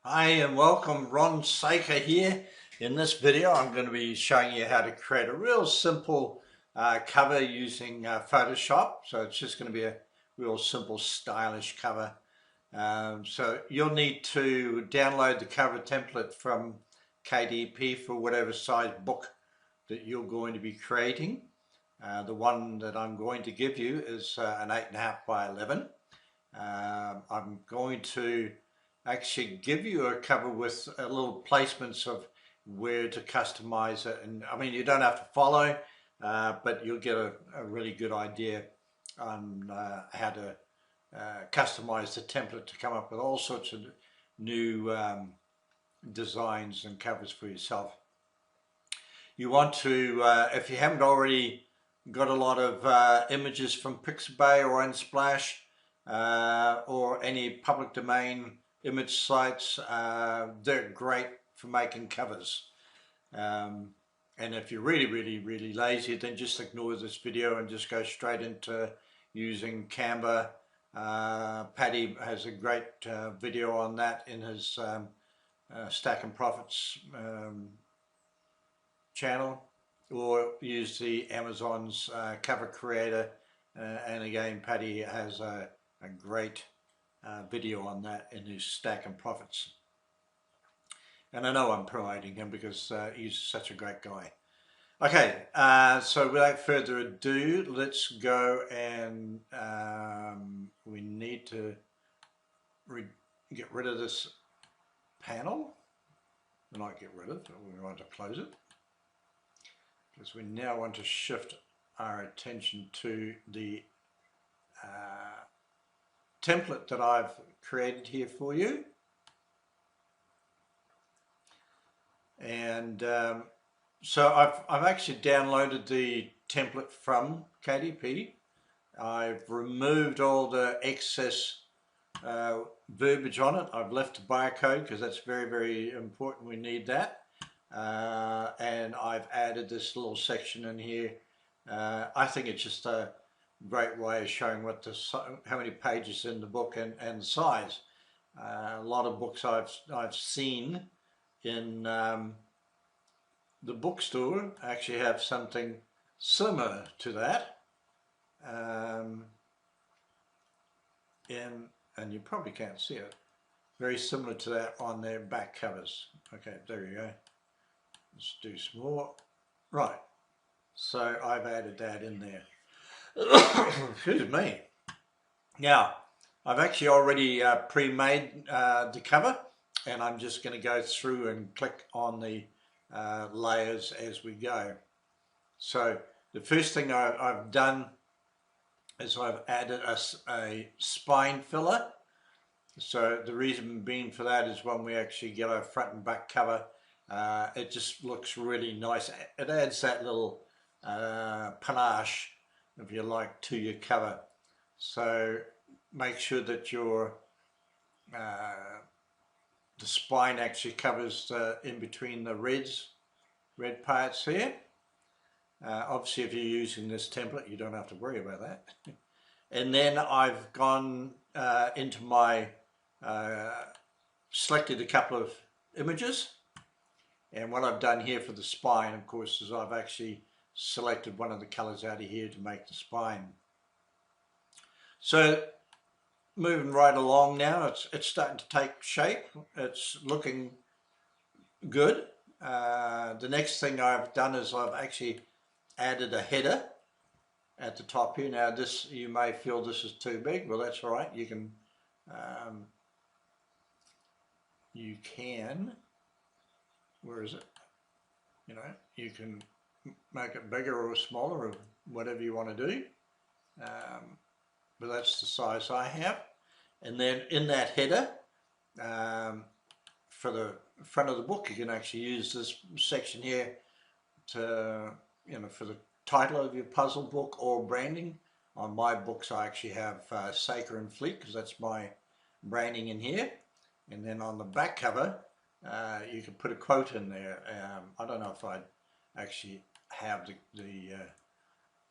Hi and welcome, Ron Saker here. In this video I'm going to be showing you how to create a real simple cover using Photoshop. So it's just going to be a real simple stylish cover. So you'll need to download the cover template from KDP for whatever size book that you're going to be creating. The one that I'm going to give you is an 8.5 by 11. I'm going to actually give you a cover with little placements of where to customize it, and I mean you don't have to follow, but you'll get a really good idea on how to customize the template to come up with all sorts of new designs and covers for yourself. You want to, if you haven't already got a lot of images from Pixabay or Unsplash or any public domain image sites, they're great for making covers. And if you're really lazy, then just ignore this video and just go straight into using Canva. Paddy has a great video on that in his Stack and Profits channel, or use the Amazon's cover creator, and again Paddy has a great video on that in his Stack and Profits, and I know I'm promoting him because he's such a great guy. Okay, so without further ado, let's go and we need to get rid of this panel. Not get rid of it, we want to close it, because we now want to shift our attention to the template that I've created here for you. And so I've actually downloaded the template from KDP. I've removed all the excess verbiage on it. I've left the barcode because that's very important. We need that. And I've added this little section in here. I think it's just a great way of showing what how many pages in the book and the size. A lot of books I've seen in the bookstore actually have something similar to that. And you probably can't see it. Very similar to that on their back covers. Okay, there you go. Let's do some more. Right, so I've added that in there. Excuse me. Now, I've actually already pre-made the cover, and I'm just going to go through and click on the layers as we go. So the first thing I've done is I've added a spine filler. So the reason being for that is when we actually get our front and back cover, it just looks really nice. It adds that little panache, if you like, to your cover. So make sure that your the spine actually covers in between the red parts here. Obviously, if you're using this template, you don't have to worry about that. And then I've gone into my selected a couple of images, and what I've done here for the spine, of course, is I've actually selected one of the colors out of here to make the spine. So moving right along now, it's starting to take shape. It's looking good. The next thing I've done is I've actually added a header at the top here. Now this, you may feel this is too big. Well, that's all right. You can where is it? You know, you can make it bigger or smaller or whatever you want to do. But that's the size I have. And then in that header, for the front of the book, you can actually use this section here to, you know, for the title of your puzzle book or branding. On my books, I actually have Saker and Fleet, because that's my branding in here. And then on the back cover, you can put a quote in there. I don't know if I'd actually have the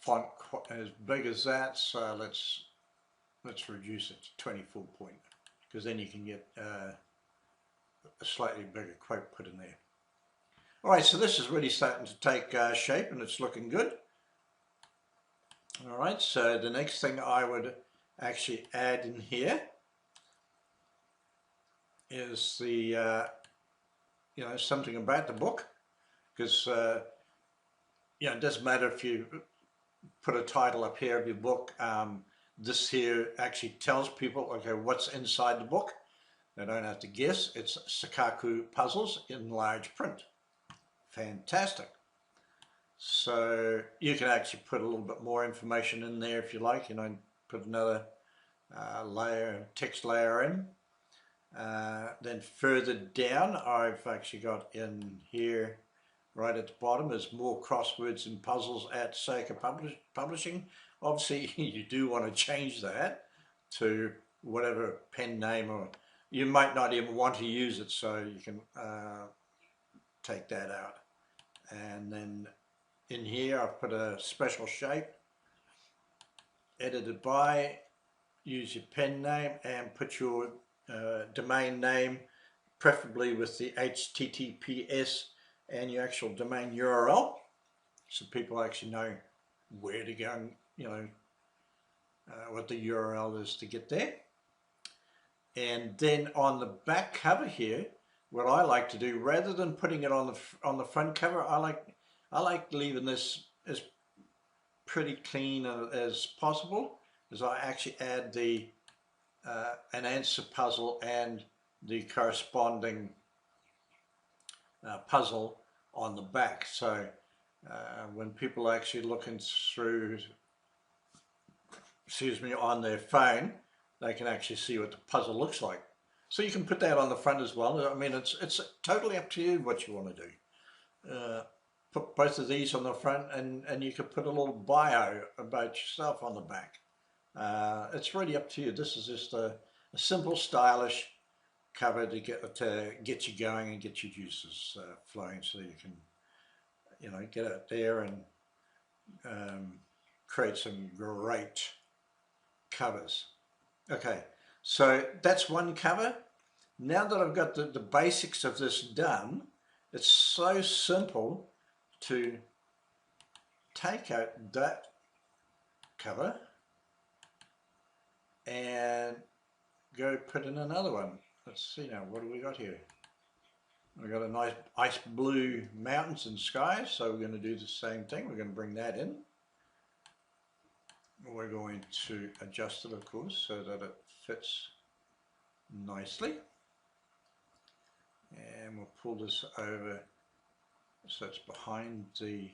font as big as that, so let's reduce it to 24 point, because then you can get a slightly bigger quote put in there. All right, so this is really starting to take shape and it's looking good. All right, so the next thing I would actually add in here is the, something about the book, because, it doesn't matter if you put a title up here of your book. This here actually tells people, okay, what's inside the book. They don't have to guess. It's Sukaku puzzles in large print. Fantastic. So you can actually put a little bit more information in there if you like, put another text layer in. Then further down, I've actually got in here, right at the bottom, is more crosswords and puzzles at Seika Publishing. Obviously, you do want to change that to whatever pen name, or you might not even want to use it, so you can take that out. And then in here, I've put a special shape, edited by, use your pen name and put your domain name, preferably with the HTTPS and your actual domain URL, so people actually know where to go and what the URL is to get there. And then on the back cover here, what I like to do, rather than putting it on the front cover, I like leaving this as pretty clean as possible, as I actually add the an answer puzzle and the corresponding puzzle on the back. So when people are actually looking through, on their phone, they can actually see what the puzzle looks like. So you can put that on the front as well. I mean, it's totally up to you what you want to do. Put both of these on the front, and you could put a little bio about yourself on the back. It's really up to you. This is just a simple, stylish cover to get you going and get your juices flowing, so you can get out there and create some great covers. Okay, so that's one cover. Now that I've got the basics of this done, it's so simple to take out that cover and go put in another one. Let's see now, what do we got here? We've got a nice ice blue mountains and skies, so we're going to do the same thing. We're going to bring that in. We're going to adjust it, of course, so that it fits nicely. And we'll pull this over so it's behind the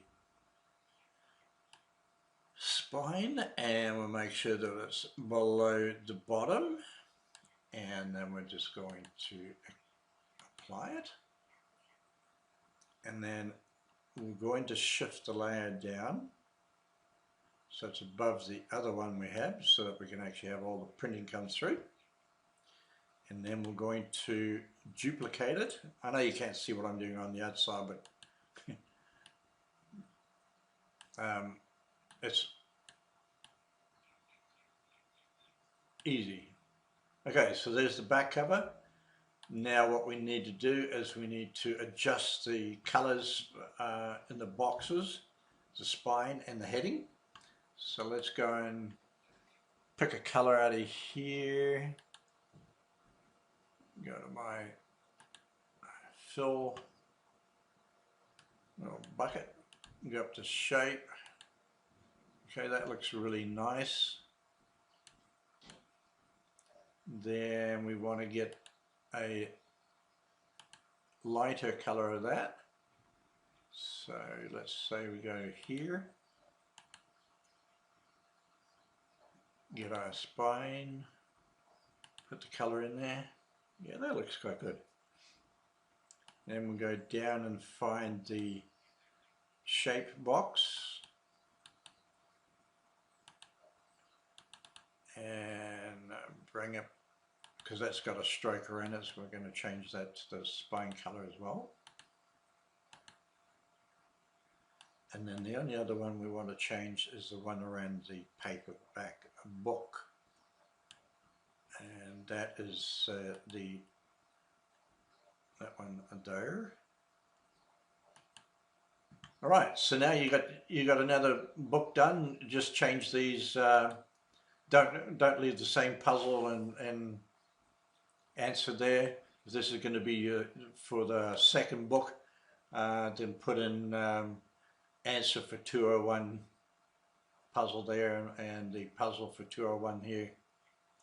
spine, and we'll make sure that it's below the bottom, and then we're just going to apply it, and then we're going to shift the layer down so it's above the other one we had, so that we can actually have all the printing come through. And then we're going to duplicate it. I know you can't see what I'm doing on the outside, but it's easy. Okay, so there's the back cover. Now what we need to do is we need to adjust the colors in the boxes, the spine and the heading. So let's go and pick a color out of here. Go to my fill little bucket, go up to shape. Okay, that looks really nice. Then we want to get a lighter color of that. So let's say we go here, get our spine, put the color in there. Yeah, that looks quite good. Then we'll go down and find the shape box and bring it, because that's got a stroker in it, so we're going to change that to the spine color as well. And then the only other one we want to change is the one around the paperback book, and that is the one there. All right, so now you got another book done. Just change these. Don't leave the same puzzle and answer there. If this is going to be for the second book, then put in answer for 201 puzzle there and the puzzle for 201 here,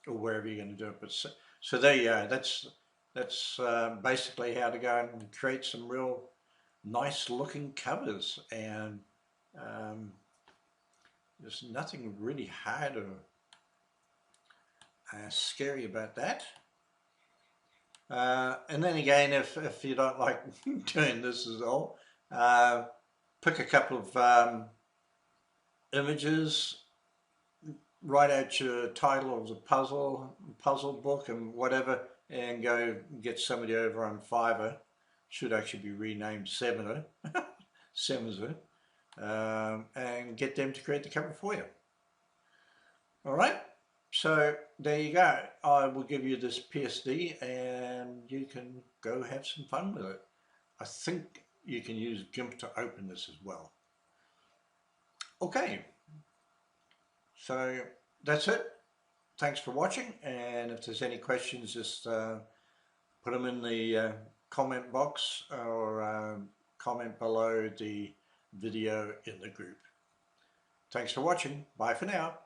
or wherever you're going to do it. But so there you go. That's basically how to go and create some real nice looking covers, and there's nothing really hard or scary about that. And then again, if you don't like doing this at all, pick a couple of images, write out your title of the puzzle book and whatever, and go get somebody over on Fiverr. Should actually be renamed Seminar, and get them to create the cover for you. All right, so there you go. I will give you this PSD and you can go have some fun with it. I think you can use GIMP to open this as well. Okay, so that's it. Thanks for watching, and if there's any questions, just put them in the comment box or comment below the video in the group. Thanks for watching. Bye for now.